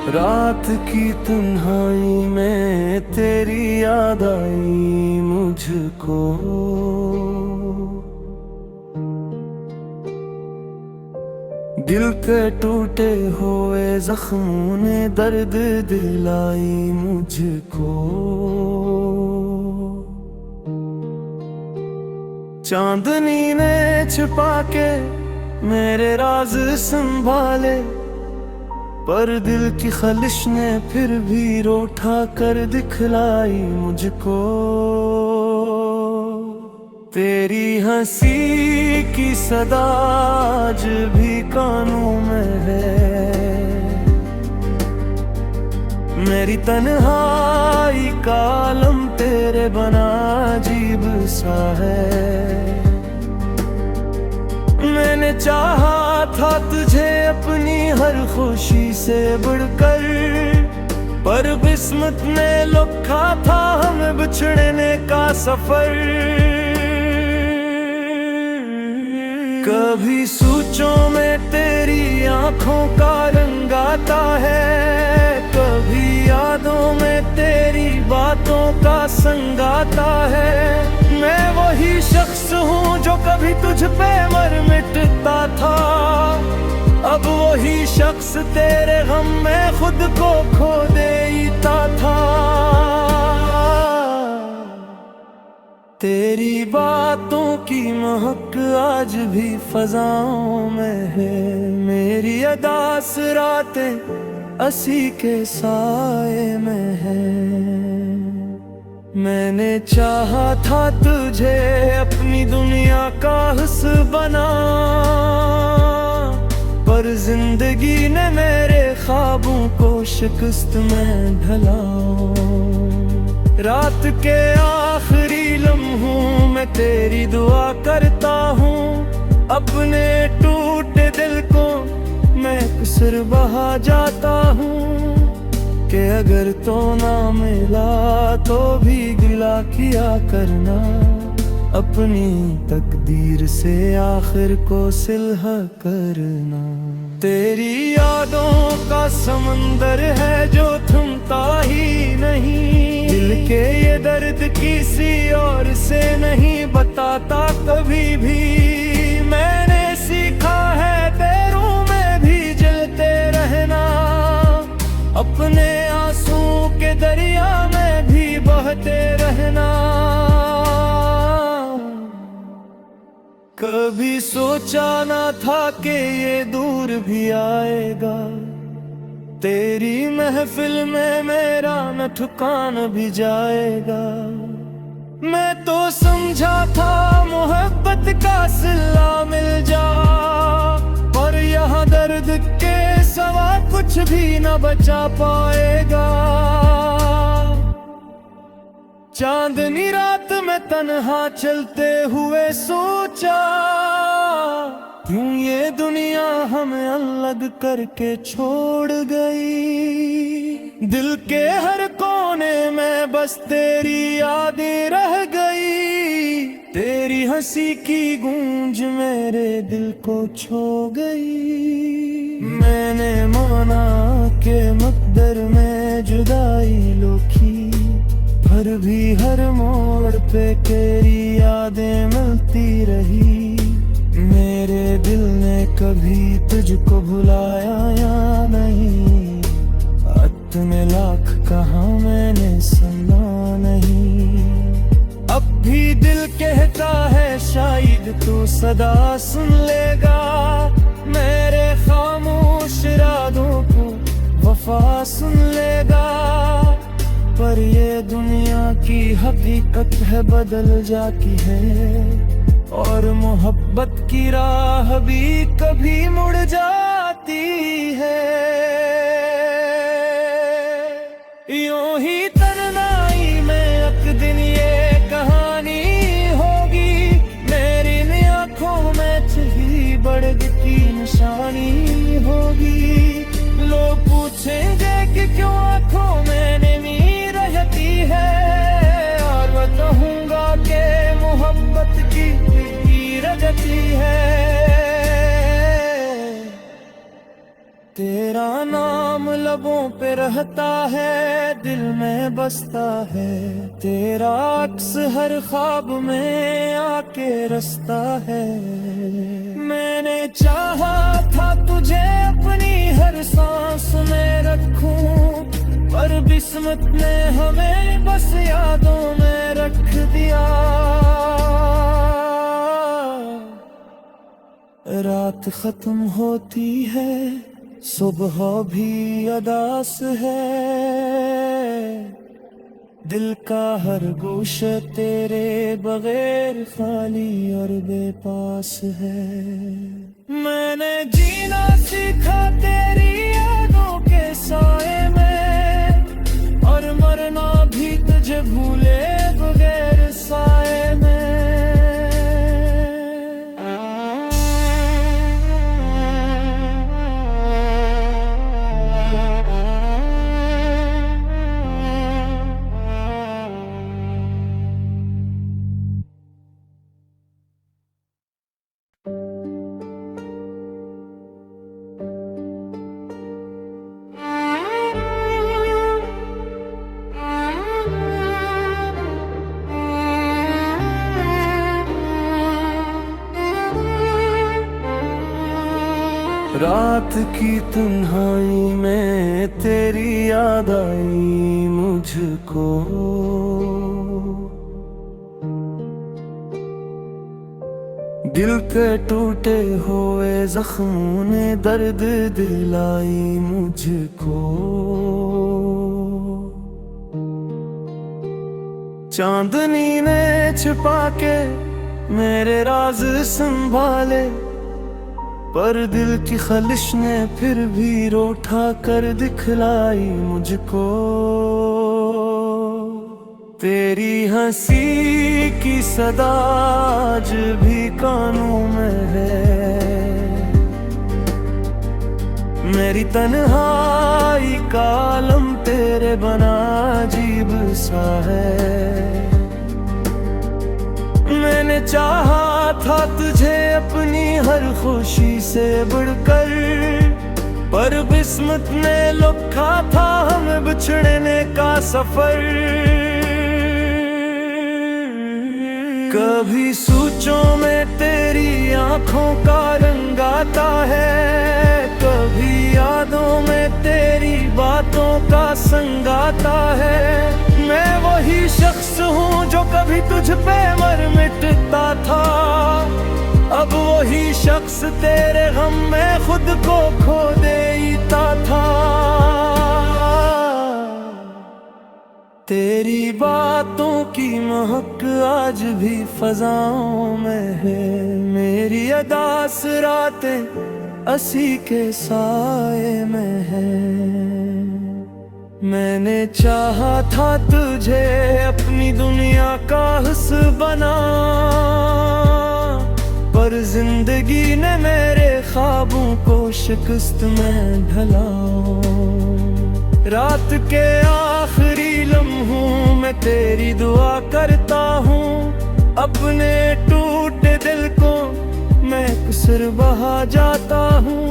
रात की तन्हाई में तेरी याद आई मुझको। दिल के टूटे हुए जख्मों ने दर्द दिलाई मुझको। चांदनी ने छिपा के मेरे राज संभाले, पर दिल की खलिश ने फिर भी रोठा कर दिखलाई मुझको। तेरी हंसी की सदा आज भी कानों में है, मेरी तन्हाई का आलम तेरे बना अजीब सा है। मैंने चाहा था तुझे अपनी हर खुशी से बढ़कर, पर किस्मत ने लिखा था हमें बिछड़ने का सफर। कभी सोचों में तेरी आंखों का रंग आता है, कभी यादों में तेरी बातों का संग आता है। मैं वही शख्स हूँ जो कभी तुझ पे मर मिटता था, अब वही शख्स तेरे गम में खुद को खो देता था। तेरी बातों की महक आज भी फजाओं में है, मेरी अदास रातें असी के साए में है। मैंने चाहा था तुझे अपनी दुनिया का हिस्सा बना, पर जिंदगी ने मेरे ख्वाबों को शिकस्त में ढला। रात के आखिरी लम्हों में तेरी दुआ करता हूँ, अपने टूटे दिल को मैं कसर बहा जाता हूँ। कि अगर तो ना मिला तो भी गिला किया करना, अपनी तकदीर से आखिर को सिलह करना। तेरी यादों का समंदर है जो थमता ही नहीं, दिल के ये दर्द किसी और से नहीं बताता कभी भी। मैंने सीखा है तेरों में भी जलते रहना, अपने आंसू के दरिया में भी बहते रहना। कभी सोचा ना था कि ये दूर भी आएगा, तेरी महफिल में मेरा न ठिकाना भी जाएगा। मैं तो समझा था मोहब्बत का सिला मिल जा, पर यहाँ दर्द के सिवा कुछ भी न बचा पाएगा। चांदनी रात में तन्हा चलते हुए सोचा, क्यों ये दुनिया हमें अलग करके छोड़ गई। दिल के हर कोने में बस तेरी यादें रह गई, तेरी हंसी की गूंज मेरे दिल को छू गई। मैंने माना के मकदर में जुदाई लोखी, पर भी हर मोड़ पे तेरी यादें मिलती रही। मेरे दिल ने कभी तुझको भुलाया या नहीं, इतने लाख कहा मैंने सुना नहीं। अब भी दिल कहता है शायद तू सदा सुन लेगा, मेरे खामोश इरादों को वफा सुन लेगा। पर ये दुनिया की हकीकत है बदल जाती है, और मोहब्बत की राह भी कभी मुड़ जाती है। यूं ही तन्हाई में एक दिन ये कहानी होगी, मेरी आंखों में छही बढ़ की निशानी होगी। लोग पूछेंगे कि क्यों आंखों में नमी रहती है, और मैं कहूँगा कि मोहब्बत की रजती है। तेरा नाम लबों पे रहता है, दिल में बसता है। तेरा अक्स हर ख्वाब में आके रसता है। मैंने चाहा था तुझे अपनी हर सांस में रखूं, पर किस्मत ने हमें बस यादों में रख दिया। रात खत्म होती है, सुबह भी अदास है। दिल का हर गोशा तेरे बगैर खाली और बेपास है। मैंने जीना सीखा तेरी यादों के साए में, और मरना भी तुझे भूले बगैर साए में। रात की तन्हाई में तेरी याद आई मुझको, दिल के टूटे हुए जख्मों ने दर्द दिलाई मुझको। चांदनी ने छिपा के मेरे राज संभाले, पर दिल की खलिश ने फिर भी रोठा कर दिखलाई मुझको। तेरी हंसी की सदा आज भी कानों में है, मेरी तन्हाई का आलम तेरे बना अजीब सा है। मैंने चाहा था तुझे अपनी हर खुशी से बढ़कर, पर किस्मत ने लिखा था हमें बिछड़ने का सफर। कभी सोचों में तेरी आंखों का रंग आता है, कभी यादों में तेरी बातों का संग आता है। मैं वही शख्स हूँ जो कभी तुझ पे मर मिटता था, अब वही शख्स तेरे गम में खुद को खो देता था। तेरी बातों की महक आज भी फजाओं में है, मेरी अदास रातें असी के साए में है। मैंने चाहा था तुझे अपनी दुनिया का हिस्सा बना, पर जिंदगी ने मेरे ख्वाबों को शिकस्त में ढला। रात के आखिरी लम्हों में तेरी दुआ करता हूँ, अपने टूटे दिल को मैं कसर बहा जाता हूँ।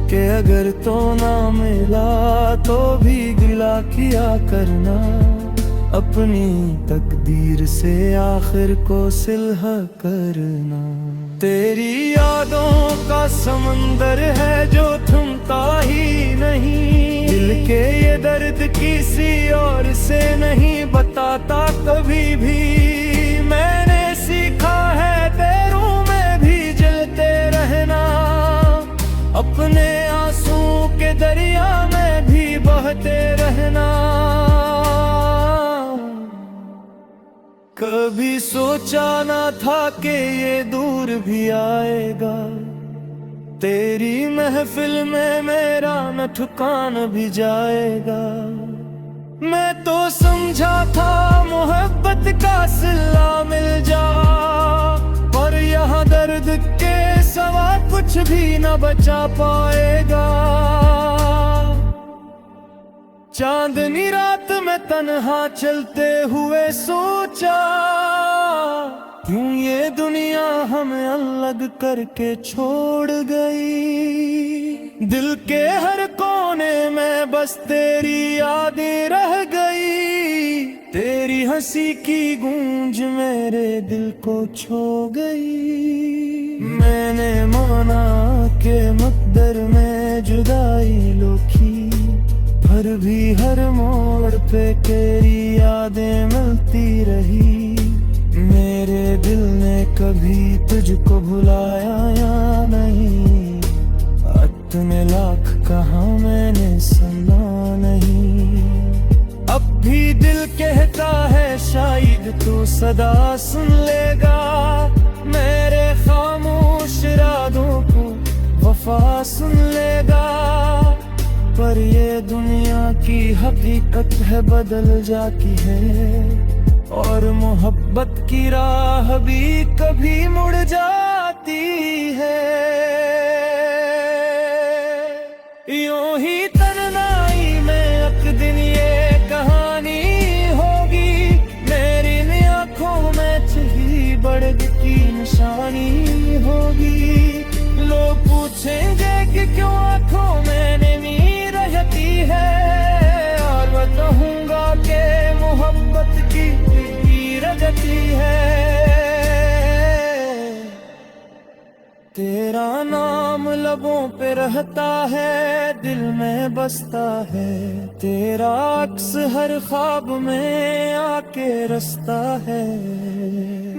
कि अगर तो ना मिला तो भी गिला किया करना, अपनी तकदीर से आखिर को सिलहा करना। तेरी यादों का समंदर है जो थमता ही नहीं, दिल के ये दर्द किसी और से नहीं बताता कभी भी। मैंने सीखा है तेरों में भी जलते रहना, अपने आंसू के दरिया में भी बहते रहना। कभी सोचा ना था कि ये दूर भी आएगा, तेरी महफिल में मेरा न ठिकाना भी जाएगा। मैं तो समझा था मोहब्बत का सिला मिल जा, पर यहाँ दर्द के सवा कुछ भी न बचा पाएगा। चांदनी रात में तन्हा चलते हुए सोचा, क्यों ये दुनिया हमें अलग करके छोड़ गई। दिल के हर कोने में बस तेरी यादें रह गई। तेरी हंसी की गूंज मेरे दिल को छू गई। मैंने माना के मकदर में जुदाई लोखी, पर भी हर मोड़ पे तेरी यादें मिलती रही। मेरे दिल ने कभी तुझको भुलाया या नहीं, इतने लाख कहा मैंने सुना नहीं। अब भी दिल कहता है शायद तू सदा सुन लेगा, मेरे खामोश इरादों को वफा सुन लेगा। पर ये दुनिया की हकीकत है बदल जाती है, और मोहब्बत की राह भी कभी मुड़ जाती है। यूं ही तन्हाई में एक दिन ये कहानी होगी, मेरी आंखों में छुपी बड़द की निशानी होगी। लोग पूछेंगे कि क्यों आंखों में नमी रहती है, और मैं कहूँगा कि मोहब्बत की रजती है। तेरा नाम लबों पे रहता है, दिल में बसता है। तेरा अक्स हर ख्वाब में आके रसता है।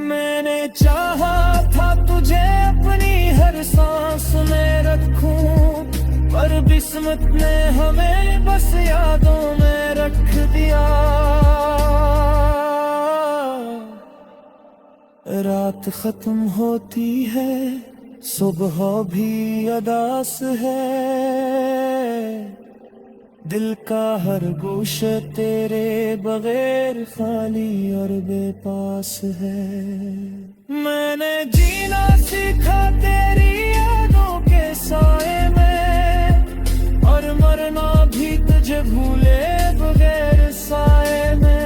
मैंने चाहा था तुझे अपनी हर सांस में रखूं, पर किस्मत ने हमें बस यादों में रख दिया। रात खत्म होती है, सुबह भी अदास है। दिल का हर गोशा तेरे बगैर खाली और बेपास है। मैंने जीना सीखा तेरी यादों के साए में, और मरना भी तुझे भूले बगैर साए में।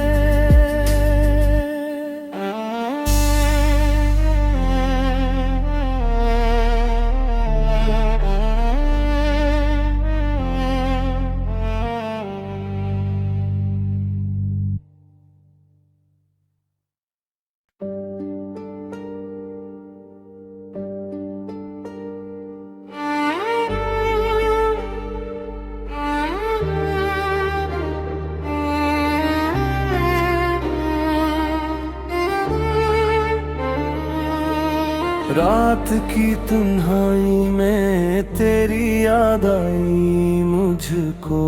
रात की तन्हाई में तेरी याद आई मुझको,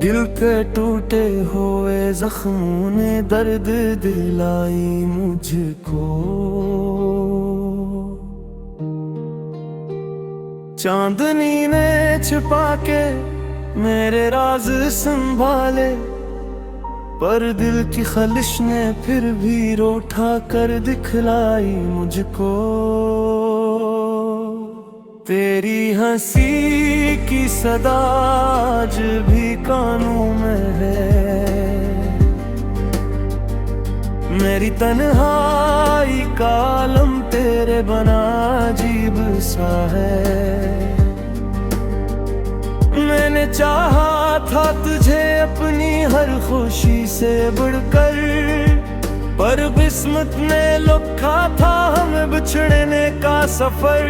दिल पे टूटे हुए जख्मों ने दर्द दिलाई मुझको। चांदनी ने छिपा के मेरे राज संभाले, पर दिल की खलिश ने फिर भी रोठा कर दिखलाई मुझको। तेरी हंसी की सदा आज भी कानों में है, मेरी तन्हाई का आलम तेरे बना अजीब सा है। मैंने चाहा था तुझे अपनी हर खुशी से बढ़कर, पर किस्मत ने लिखा था हमें बिछड़ने का सफर।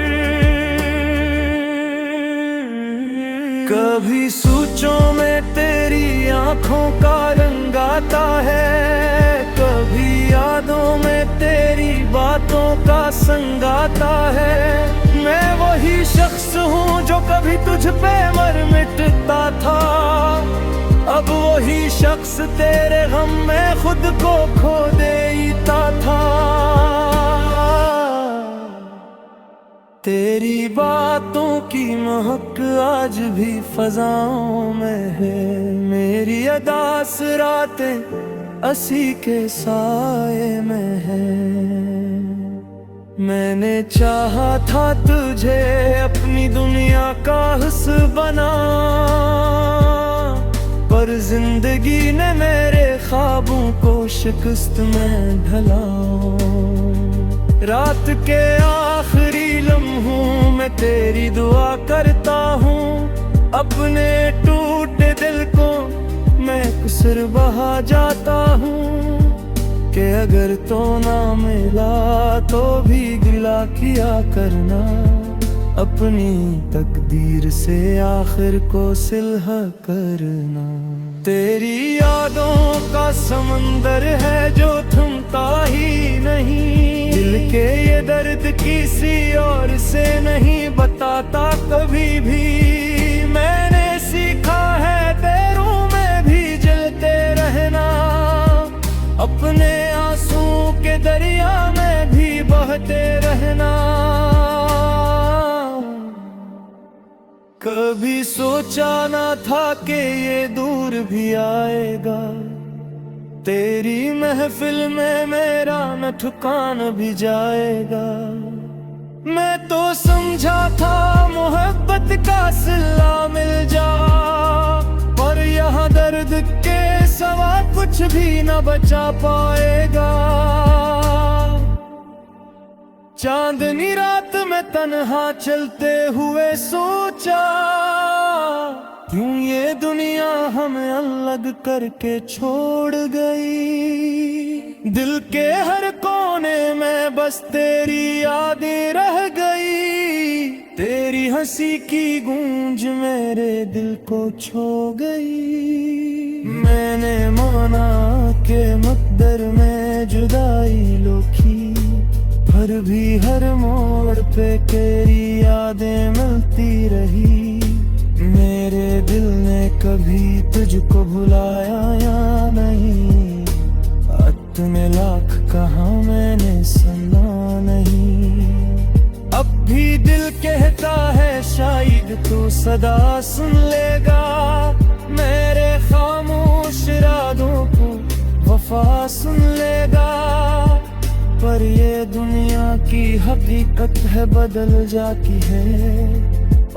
कभी सोचों में तेरी आंखों का रंग आता है, कभी यादों में तेरी बातों का संग आता है। मैं वही शख्स हूँ जो कभी तुझ पे मर मिटता था, अब वही शख्स तेरे गम में खुद को खो देता था। तेरी बातों की महक आज भी फजाओं में है, मेरी अदास रातें असी के साए में है। मैंने चाहा था तुझे अपनी दुनिया का हिस्सा बना, पर जिंदगी ने मेरे ख्वाबों को शिकस्त में ढला। रात के आखिरी लम्हों में तेरी दुआ करता हूँ। अपने टूटे दिल को मैं कुसर बहा जाता हूँ कि अगर तो ना मिला तो भी गिला किया करना, अपनी तकदीर से आखिर को सिलह करना। तेरी यादों का समंदर है जो थमता ही नहीं, दिल के ये दर्द किसी और से नहीं बताता कभी भी। मैंने सीखा है पैरों में भी जलते रहना, अपने आंसू के दरिया में भी बहते रहना। कभी सोचा ना था कि ये दूर भी आएगा, तेरी महफिल में मेरा न ठिकाना भी जाएगा। मैं तो समझा था मोहब्बत का सिला मिल जा, पर यहाँ दर्द के सवा कुछ भी न बचा पाएगा। चांदनी रात में तन्हा चलते हुए सोचा, क्यों ये दुनिया हमें अलग करके छोड़ गई। दिल के हर कोने में बस तेरी यादें रह गई, तेरी हंसी की गूंज मेरे दिल को छू गई। मैंने माना के मकदर में जुदाई लोखी, पर भी हर मोड़ पे तेरी यादें मिलती रही। मेरे दिल ने कभी तुझको भुलाया या नहीं, अत में लाख कहा मैंने सुना नहीं। अब भी दिल कहता है शायद तू सदा सुन लेगा, मेरे खामोश इरादों को वफा सुन लेगा। पर ये दुनिया की हकीकत है बदल जाती है,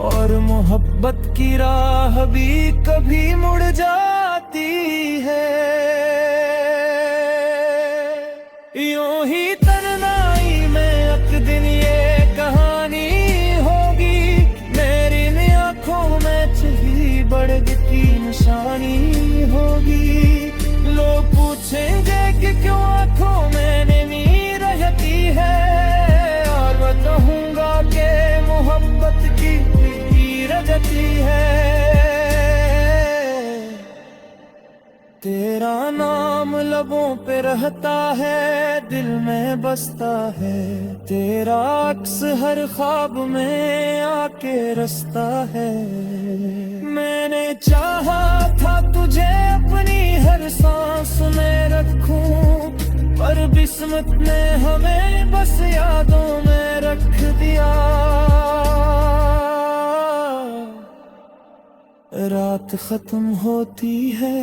और मोहब्बत की राह भी कभी मुड़ जाती है। यूं ही तन्हाई में एक दिन ये कहानी होगी, मेरी आंखों में छुपी बड़े की निशानी होगी। लोग पूछेंगे कि क्यों आंखों में नीर रहती है, और बताऊंगा कि मोहब्बत की रजती है। तेरा नाम लबों पे रहता है, दिल में बसता है, तेरा अक्स हर ख्वाब में आके रसता है। मैंने चाहा था तुझे अपनी हर सांस में रखूं, पर किस्मत ने हमें बस यादों में रख दिया। रात खत्म होती है,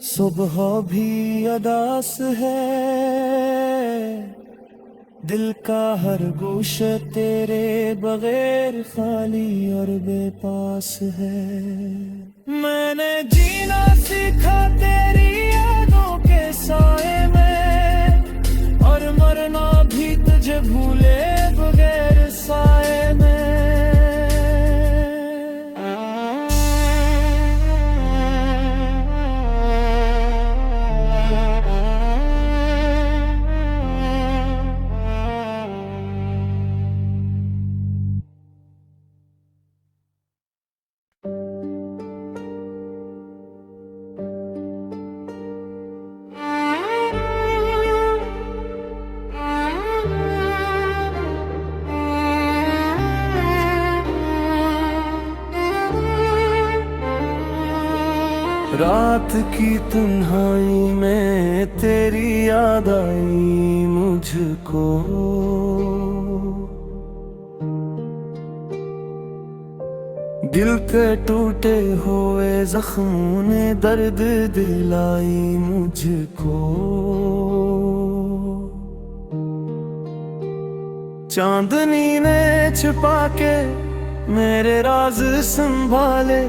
सुबह भी अदास है, दिल का हर गोशा तेरे बगैर खाली और बेपास है। मैंने जीना सीखा तेरी यादों के साए में, और मरना भी तुझे भूले बगैर साए में। रात की तन्हाई में तेरी याद आई मुझको, दिल के टूटे हुए जख्मों ने दर्द दिलाई मुझको। चांदनी ने छिपा के मेरे राज संभाले,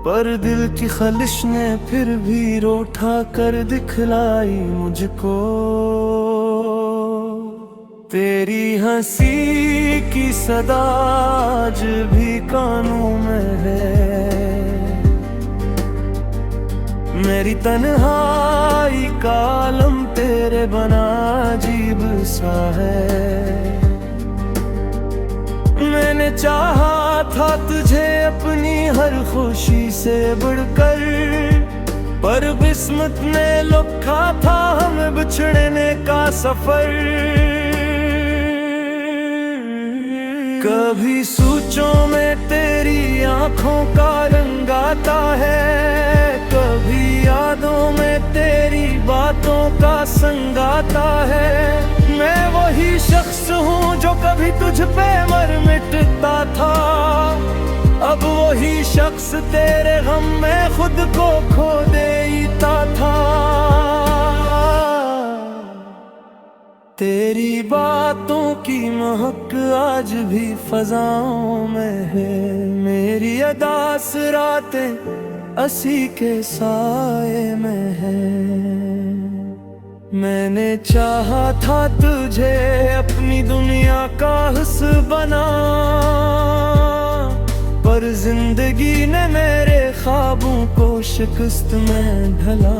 पर दिल की खलिश ने फिर भी रोठा कर दिखलाई मुझको। तेरी हंसी की सदा आज भी कानों में है, मेरी तन्हाई का आलम तेरे बना अजीब सा है। मैंने चाहा था तुझे अपनी हर खुशी से बढ़कर, पर किस्मत ने लिखा था हमें बिछड़ने का सफर। कभी सोचों में तेरी आंखों का रंग आता है, कभी यादों में तेरी बातों का संग आता है। मैं वही शख्स हूँ जो कभी तुझ पे मर मिटता था, अब वही शख्स तेरे गम में खुद को खो देता था। तेरी बातों की महक आज भी फजाओं में है, मेरी अदास रातें असी के साए में है। मैंने चाहा था तुझे अपनी दुनिया का हिस्सा बना, पर जिंदगी ने मेरे ख्वाबों को शिकस्त में ढला।